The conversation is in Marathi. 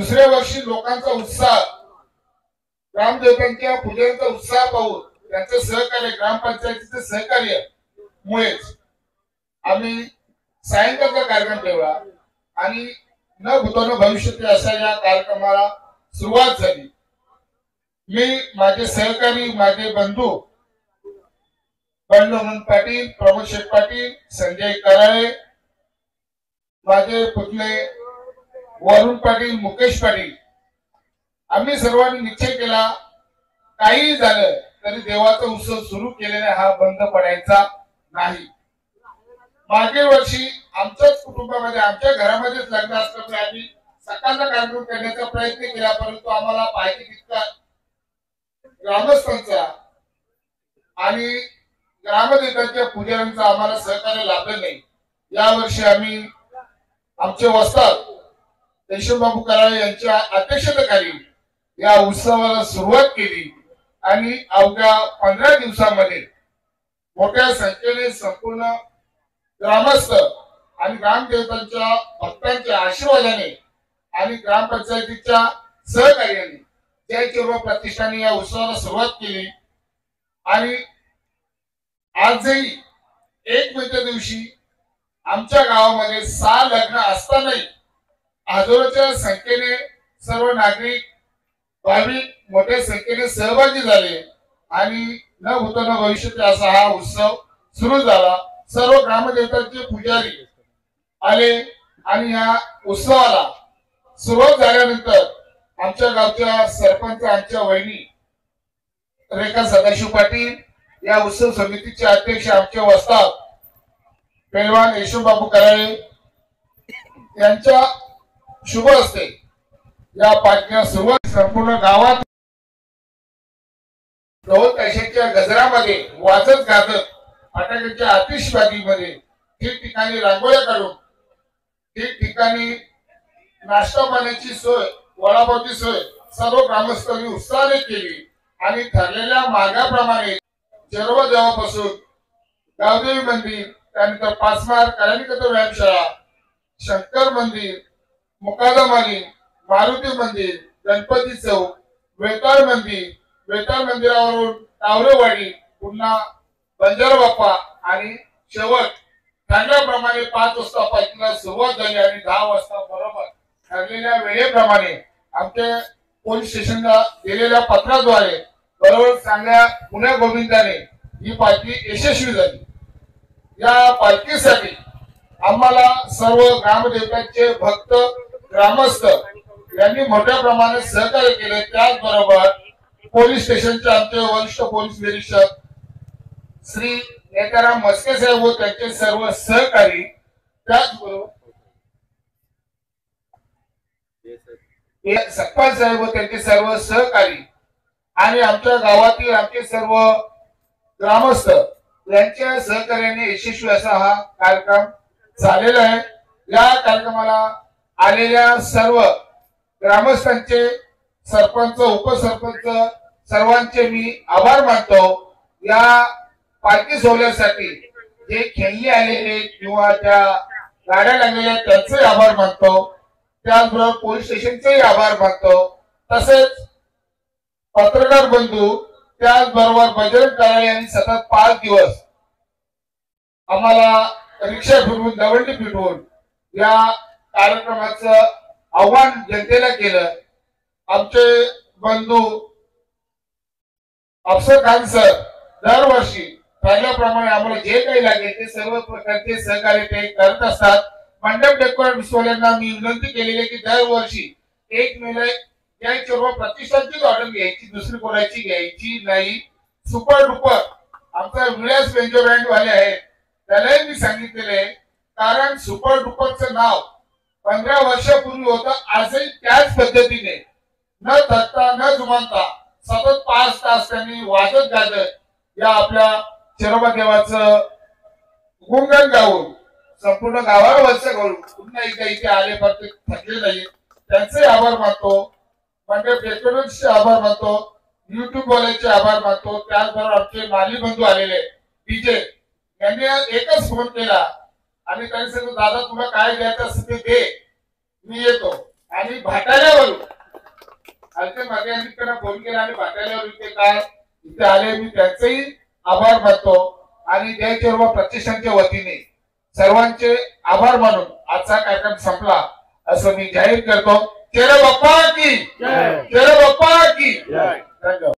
दुसऱ्या वर्षी लोकांचा उत्साह, ग्रामदेवतांच्या पूजेचा उत्साह पाहून त्यांचं सहकार्य, ग्रामपंचायतीचं सहकार्य मुळेच आम्ही सायंकाळचा कार्यक्रम ठेवला आणि न भूतो न भविष्यती अशा या कार्यक्रमाला सुरुवात झाली। मी, माझे सहकारी, माझे बंधू बंडोमन पाटील, प्रमोद शेठ पाटील, संजय कराळे, माझे पुतणे वरुण पाटील, मुकेश पाटील, आम्ही सर्वांनी निश्चय केला काही झालं तरी देवाचा उत्सव सुरू केलेला हा बंद पडायचा नाही। मागील वर्षी आमच्याच कुटुंबामध्ये, आमच्या घरामध्येच लग्न असल्यामुळे आम्ही सकाळचा कार्यक्रम करण्याचा प्रयत्न केला, परंतु आम्हाला पाहिजे तितका ग्रामस्थांचा आणि ग्रामदेवतांच्या पुजाऱ्यांचा आम्हाला सहकार्य लाभलं नाही। या वर्षी आम्ही आमचे वस्ताद यशवंतबाबू कराळे यांच्या अध्यक्षतेखाली या उत्सवाला सुरुवात केली आणि अवघ्या 15 दिवसांमध्ये मोठ्या संख्येने संपूर्ण ग्रामस्थ आणि ग्रामदेवतांच्या भक्तांच्या आशीर्वादाने आणि ग्रामपंचायतीच्या सहकार्याने जय चिरवा प्रतिष्ठाने या उत्सवाला सुरुवात केली आणि आजही 1 मेच्या दिवशी आमच्या गावामध्ये 6 लग्न असतानाही हजारोच्या संख्येने सर्व नागरिक भाविक मोठ्या संख्येने सहभागी झाले आणि न भूतो न भविष्यती असा हा उत्सव सुरू झाला। सर्व ग्रामदेवतांचे पुजारी आले आणि या उत्सवाला सुरुवात झाल्यानंतर आमच्या गावच्या सरपंच, आमच्या वहिनी रेखा सदाशिव पाटील, या उत्सव समितीचे अध्यक्ष आमचे वस्ताद पेलवान यशवंतबाबू कराळे यांच्या शुभ हस्ते या पालखीला सुरुवात संपूर्ण गावात ढोल ताशाच्या गजरामध्ये वाजत गाजत फटाक्याच्या आतिषबाजीमध्ये ठिकठिकाणी रांगोळ्या काढून ठिकठिकाणी नाश्ता पाण्याची सोय, वडापावची सोय सर्व ग्रामस्थांनी उत्साहाने केली आणि ठरलेल्या मार्गाप्रमाणे जेरोबा देवापासून गावदेवी मंदिर, त्यानंतर पाचमार काळानिकत व्यायामशाळा, शंकर मंदिर, मुकादमाली, मारुती मंदिर, गणपती चौक, वेताळ मंदिर, वेताळ मंदिरावरून टावरेवाडी, पुन्हा बंजारा बाप्पा आणि शेवट ठरल्याप्रमाणे 5 वाजता पालखीला सुरुवात झाली आणि 10 वाजता बरोबर ठरलेल्या वेळेप्रमाणे आमच्या पोलीस स्टेशनला दिलेल्या पत्राद्वारे बरोबर चांगल्या पुण्या गोविंदाने ही पालखी यशस्वी झाली। या पालखीसाठी आम्हाला सर्व ग्रामदेवतांचे भक्त, ग्रामस्थ यांनी मोठ्या प्रमाणात सहकार्य केले। त्याचबरोबर पोलीस स्टेशनचे आमचे वरिष्ठ पोलीस निरीक्षक श्री नेताराम मस्के साहेब व त्यांचे सर्व सहकारी, त्याचबरोबर सकपाल साहेब व त्यांचे सर्व सहकारी आणि आमच्या गावातील आमचे सर्व ग्रामस्थ यांच्या सहकार्याने यशस्वी असा हा कार्यक्रम झालेला आहे। या कार्यक्रमाला आलेल्या सर्व ग्रामस्थांचे, सरपंच, उपसरपंच सर्वांचे मी आभार मानतो। या पालखी सोहळ्यासाठी जे खेळले आलेले किंवा त्या गाड्या लागलेल्या त्यांचे आभार मानतो, त्याचबरोबर पोलीस स्टेशनचे आभार मानतो, तसेच पत्रकार बंधू, त्याचबरोबर बजरंग कराळे यांनी सतत 5 दिवस आम्हाला रिक्षा फिरवून, दवंडी फिरवून या कार्यक्रमाचं आव्हान जनतेला केलं। आमचे बंधू अफसर खान सर दरवर्षी ठरल्याप्रमाणे आम्हाला जे काही लागेल ते सर्व प्रकारचे सहकार्य ते करत असतात। मंडप डेकोरेटर्सवाल्यांना मी विनंती केलेली की दरवर्षी 1 मेला या सर्व प्रतिष्ठानचीच ऑर्डर घ्यायची, दुसरी कोणाची घ्यायची नाही। सुपर डुपर आमचा विलास बेंजो बँड वाले आहेत, त्यालाही मी सांगितलेले, कारण सुपर डुपरचं नाव 15 वर्षापूर्वी होतं। आजही त्याच पद्धतीने न थकता न जुमानता सतत 5 तास त्यांनी वाजत गाजत या आपल्या चिरोबा देवाचं गुणगान गाऊन संपूर्ण गावाला वर्षा घालून पुन्हा एकदा इथे आले, फक्त थकले नाही, त्यांचे आभार मानतो। मंडप डेकोरेटर्सचे आभार मानतो, युट्यूब वाल्याचे आभार मानतो। त्याचबरोबर आमचे माली बंधू आलेले डीजे यांनी एकच फोन केला आणि त्यांनी सांगितलं, दादा तुला काय द्यायचं असेल ते दे, मी येतो। आणि भाटाल्यावरून आलते माझ्या यांनी फोन केला आणि भाटाल्यावर इथे आले. मी त्यांचेही आभार मानतो आणि जय प्रतिष्ठानच्या वतीने सर्वांचे आभार मानून आजचा कार्यक्रम संपला असं मी जाहीर करतो. चेरे बाप्पा की धन्यवाद.